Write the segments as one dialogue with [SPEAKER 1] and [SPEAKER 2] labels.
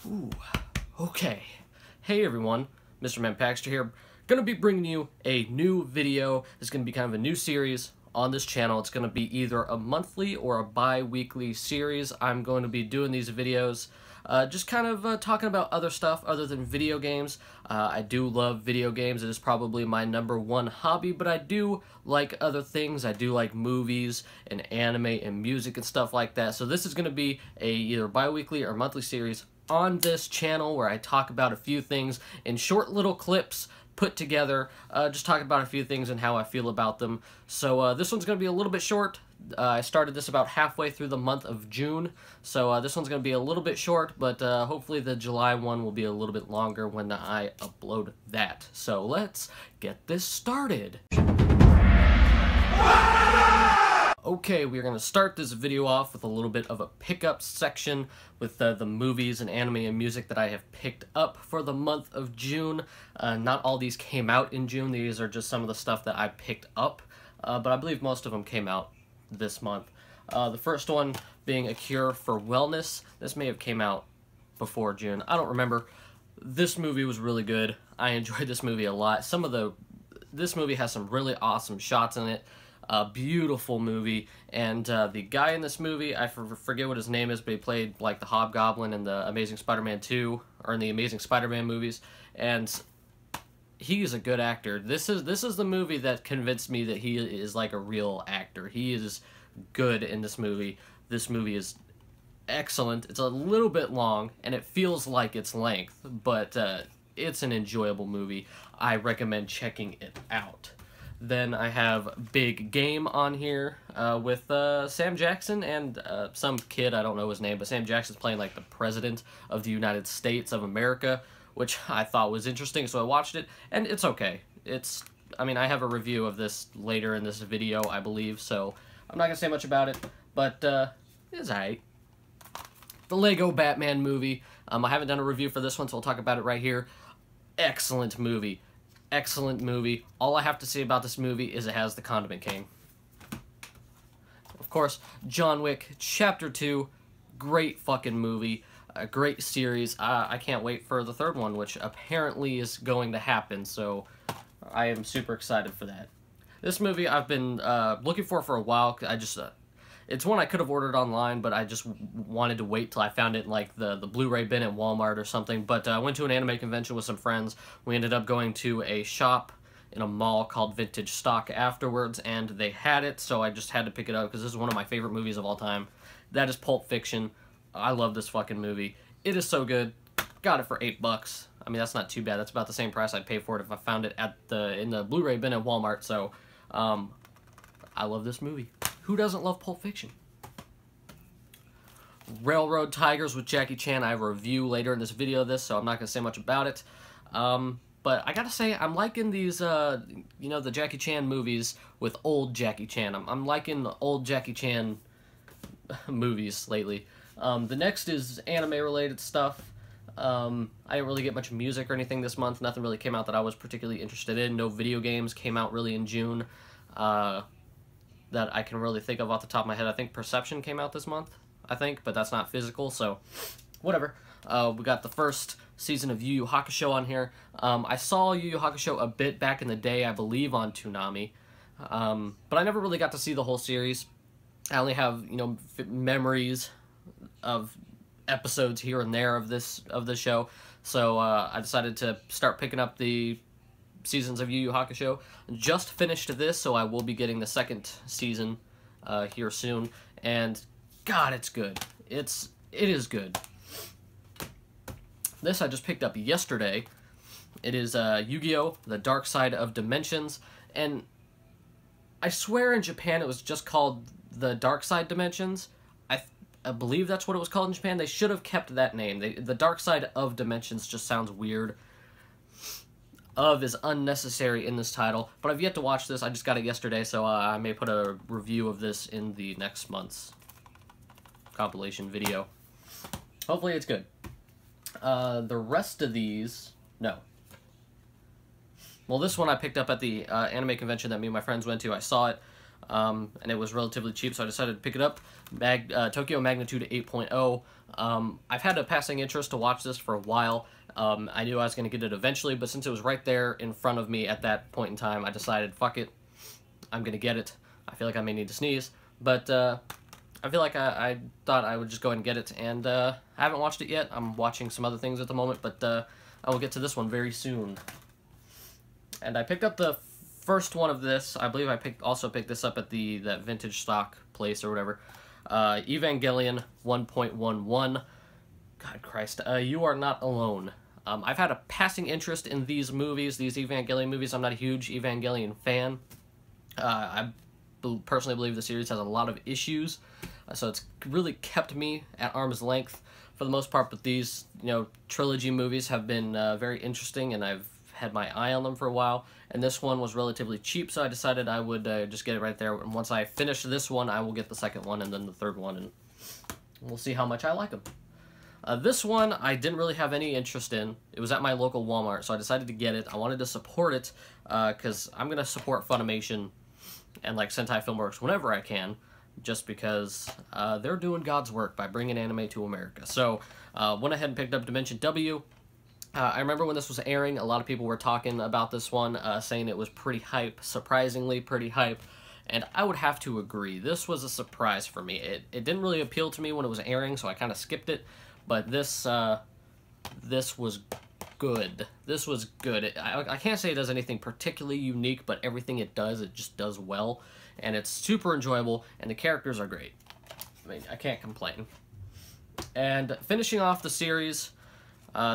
[SPEAKER 1] Ooh, okay. Hey everyone, Mr. Manpaxter here. Gonna be bringing you a new video. It's gonna be kind of a new series on this channel. It's gonna be either a monthly or a bi-weekly series. I'm going to be doing these videos just kind of talking about other stuff other than video games. I do love video games. It is probably my #1 hobby, but I do like other things. I do like movies and anime and music and stuff like that. So this is going to be a either bi-weekly or monthly series on this channel where I talk about a few things in short little clips put together, just talking about a few things and how I feel about them. So this one's going to be a little bit short. I started this about halfway through the month of June, so this one's going to be a little bit short, but hopefully the July one will be a little bit longer when I upload that. So let's get this started. Okay, we're going to start this video off with a little bit of a pickup section with the movies and anime and music that I have picked up for the month of June. Not all these came out in June. These are just some of the stuff that I picked up, but I believe most of them came out this month. The first one being Akira for Wellness. This may have came out before June. I don't remember. This movie was really good. I enjoyed this movie a lot. This movie has some really awesome shots in it. A beautiful movie, and the guy in this movie, I forget what his name is, but he played like the Hobgoblin in the Amazing Spider-Man 2, or in the Amazing Spider-Man movies, and he's a good actor. This is the movie that convinced me that he is like a real actor. He is good in this movie. This movie is excellent. It's a little bit long, and it feels like its length, but it's an enjoyable movie. I recommend checking it out. Then I have Big Game on here with Sam Jackson and some kid, I don't know his name, but Sam Jackson's playing like the President of the United States of America, which I thought was interesting, so I watched it, and it's okay. I mean, I have a review of this later in this video, I believe, so I'm not going to say much about it, but it's alright. The Lego Batman movie, I haven't done a review for this one, so I'll talk about it right here. Excellent movie. Excellent movie. All I have to say about this movie is it has the Condiment King. Of course, John Wick Chapter 2, great fucking movie, a great series. I can't wait for the third one, which apparently is going to happen, so I am super excited for that. This movie I've been looking for a while. It's one I could have ordered online, but I just wanted to wait till I found it in like the Blu-ray bin at Walmart or something. But I went to an anime convention with some friends. We ended up going to a shop in a mall called Vintage Stock afterwards, and they had it, so I just had to pick it up because this is one of my favorite movies of all time. That is Pulp Fiction. I love this fucking movie. It is so good. Got it for $8. I mean, that's not too bad. That's about the same price I'd pay for it if I found it in the Blu-ray bin at Walmart. So, I love this movie. Who doesn't love Pulp Fiction? Railroad Tigers with Jackie Chan. I have a review later in this video of this, so I'm not going to say much about it. But I gotta say, I'm liking these, you know, the Jackie Chan movies with old Jackie Chan. I'm liking the old Jackie Chan movies lately. The next is anime-related stuff. I didn't really get much music or anything this month. Nothing really came out that I was particularly interested in. No video games came out really in June. That I can really think of off the top of my head. I think Perception came out this month, but that's not physical, so whatever. We got the first season of Yu Yu Hakusho on here. I saw Yu Yu Hakusho a bit back in the day, I believe on Toonami, but I never really got to see the whole series. I only have, you know, memories of episodes here and there of this show, so I decided to start picking up the seasons of Yu Yu Hakusho. Just finished this, so I will be getting the second season here soon, and God, it's good. It is good. This I just picked up yesterday. It is Yugioh, The Dark Side of Dimensions, and I swear in Japan it was just called The Dark Side Dimensions. I believe that's what it was called in Japan. They should have kept that name. The Dark Side of Dimensions just sounds weird. Of is unnecessary in this title, but I've yet to watch this. I just got it yesterday, so I may put a review of this in the next month's compilation video. Hopefully it's good. The rest of these, no. Well, this one I picked up at the anime convention that me and my friends went to. I saw it. and it was relatively cheap, so I decided to pick it up. Tokyo Magnitude 8.0. I've had a passing interest to watch this for a while. I knew I was going to get it eventually, but since it was right there in front of me at that point in time, I decided, fuck it, I'm going to get it. I feel like I may need to sneeze, but I feel like I thought I would just go ahead and get it, and I haven't watched it yet. I'm watching some other things at the moment, but I will get to this one very soon. And I picked up the first one of this. I believe I also picked this up at that vintage stock place or whatever. Evangelion 1.11. God Christ, you are not alone. I've had a passing interest in these movies, these Evangelion movies. I'm not a huge Evangelion fan. I personally believe the series has a lot of issues, so it's really kept me at arm's length for the most part, but these, trilogy movies have been very interesting, and I've had my eye on them for a while, and this one was relatively cheap, so I decided I would just get it right there, and once I finish this one, I will get the second one, and then the third one, and we'll see how much I like them. This one, I didn't really have any interest in. It was at my local Walmart, so I decided to get it. I wanted to support it, because I'm going to support Funimation and, Sentai Filmworks whenever I can, just because they're doing God's work by bringing anime to America. So, went ahead and picked up Dimension W. I remember when this was airing, a lot of people were talking about this one, saying it was pretty hype, surprisingly pretty hype, and I would have to agree. This was a surprise for me. It didn't really appeal to me when it was airing, so I kind of skipped it, but this was good. This was good. I can't say it does anything particularly unique, but everything it just does well, and it's super enjoyable, and the characters are great. I mean, I can't complain. And finishing off the series,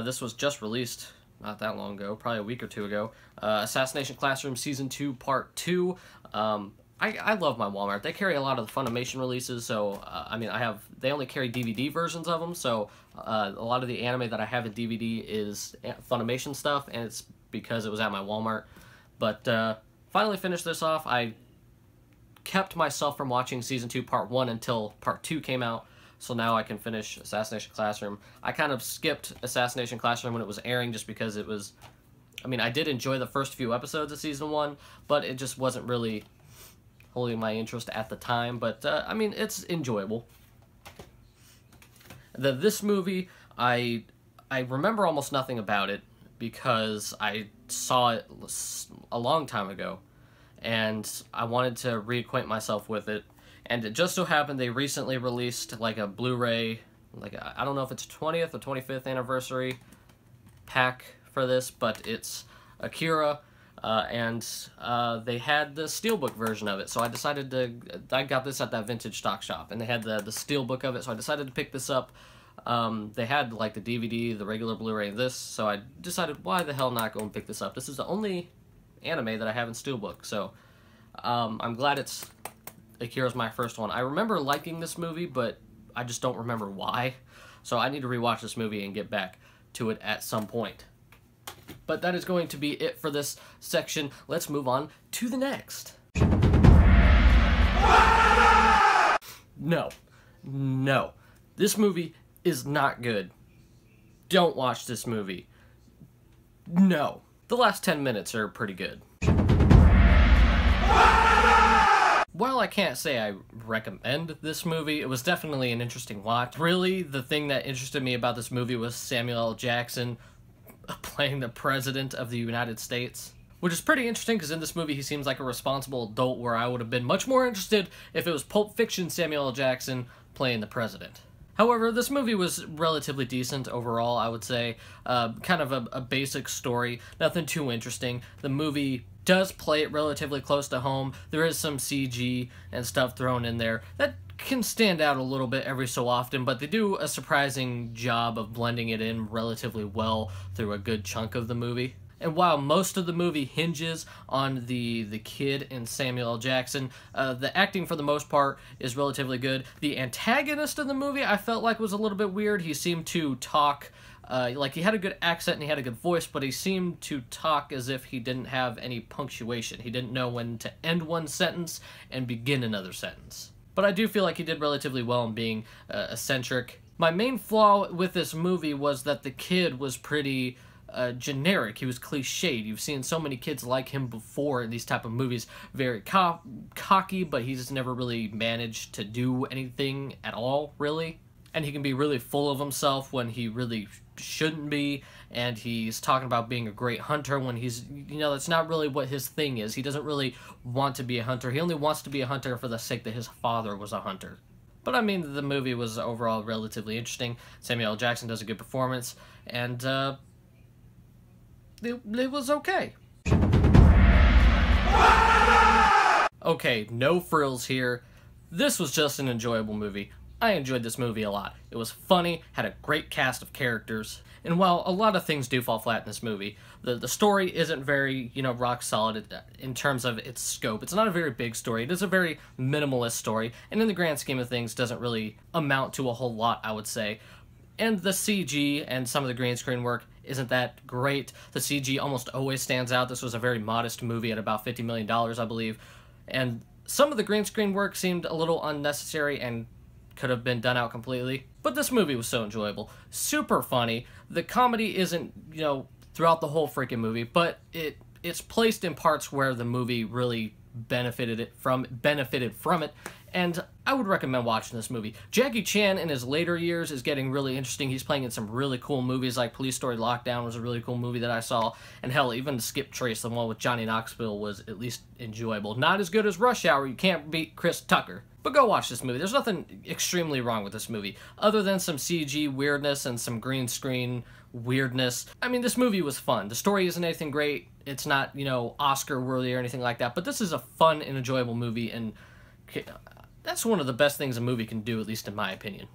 [SPEAKER 1] this was just released not that long ago, probably a week or two ago, Assassination Classroom Season 2 Part 2. I love my Walmart. They carry a lot of the Funimation releases, so, I mean, they only carry DVD versions of them, so a lot of the anime that I have in DVD is Funimation stuff, and it's because it was at my Walmart. But finally finished this off. I kept myself from watching Season 2 Part 1 until Part 2 came out, so now I can finish Assassination Classroom. I kind of skipped Assassination Classroom when it was airing just because it was... I mean, I did enjoy the first few episodes of Season 1, but it just wasn't really holding my interest at the time, but, I mean, it's enjoyable. This movie, I remember almost nothing about it because I saw it a long time ago, and I wanted to reacquaint myself with it, and it just so happened they recently released, a Blu-ray, I don't know if it's 20th or 25th anniversary pack for this, but it's Akira, and they had the steelbook version of it, so I decided I got this at that vintage stock shop, and they had the steelbook of it, so I decided to pick this up. They had, the DVD, the regular Blu-ray, and this, so I decided, why the hell not go and pick this up? This is the only anime that I have in steelbook, so I'm glad Akira's my first one. I remember liking this movie, but I just don't remember why, so I need to rewatch this movie and get back to it at some point. But that is going to be it for this section. Let's move on to the next. No. This movie is not good. Don't watch this movie. No. The last 10 minutes are pretty good. While I can't say I recommend this movie, it was definitely an interesting watch. Really, the thing that interested me about this movie was Samuel L. Jackson playing the President of the United States. Which is pretty interesting, because in this movie he seems like a responsible adult, where I would have been much more interested if it was Pulp Fiction Samuel L. Jackson playing the President. However, this movie was relatively decent overall, I would say. Kind of a basic story, nothing too interesting. The movie does play it relatively close to home. There is some CG and stuff thrown in there that can stand out a little bit every so often, but they do a surprising job of blending it in relatively well through a good chunk of the movie. And while most of the movie hinges on the kid and Samuel L. Jackson, the acting for the most part is relatively good. The antagonist of the movie I felt like was a little bit weird. He seemed to talk, he had a good accent and he had a good voice, but he seemed to talk as if he didn't have any punctuation. He didn't know when to end one sentence and begin another sentence. But I do feel like he did relatively well in being eccentric. My main flaw with this movie was that the kid was pretty generic. He was cliched. You've seen so many kids like him before in these type of movies. Very cocky, but he's never really managed to do anything at all, really. And he can be really full of himself when he really shouldn't be, and he's talking about being a great hunter when he's, you know, that's not really what his thing is. He doesn't really want to be a hunter. He only wants to be a hunter for the sake that his father was a hunter. But I mean, the movie was overall relatively interesting. Samuel L. Jackson does a good performance, and it was okay. Okay, no frills here. This was just an enjoyable movie. I enjoyed this movie a lot. It was funny, had a great cast of characters, and while a lot of things do fall flat in this movie, the story isn't very, you know, rock solid in terms of its scope. It's not a very big story. It is a very minimalist story, and in the grand scheme of things doesn't really amount to a whole lot, I would say. And the CG and some of the green screen work isn't that great. The CG almost always stands out. This was a very modest movie at about $50 million, I believe, and some of the green screen work seemed a little unnecessary and could have been done out completely. But this movie was so enjoyable. Super funny. The comedy isn't, you know, throughout the whole freaking movie, but it's placed in parts where the movie really benefited from it, and I would recommend watching this movie. Jackie Chan in his later years is getting really interesting. He's playing in some really cool movies, like Police Story Lockdown was a really cool movie that I saw, and hell, even Skip Trace, the one with Johnny Knoxville, was at least enjoyable. Not as good as Rush Hour. You can't beat Chris Tucker. But go watch this movie. There's nothing extremely wrong with this movie, other than some CG weirdness and some green screen weirdness. I mean, this movie was fun. The story isn't anything great. It's not, you know, Oscar-worthy or anything like that, but this is a fun and enjoyable movie, and that's one of the best things a movie can do, at least in my opinion.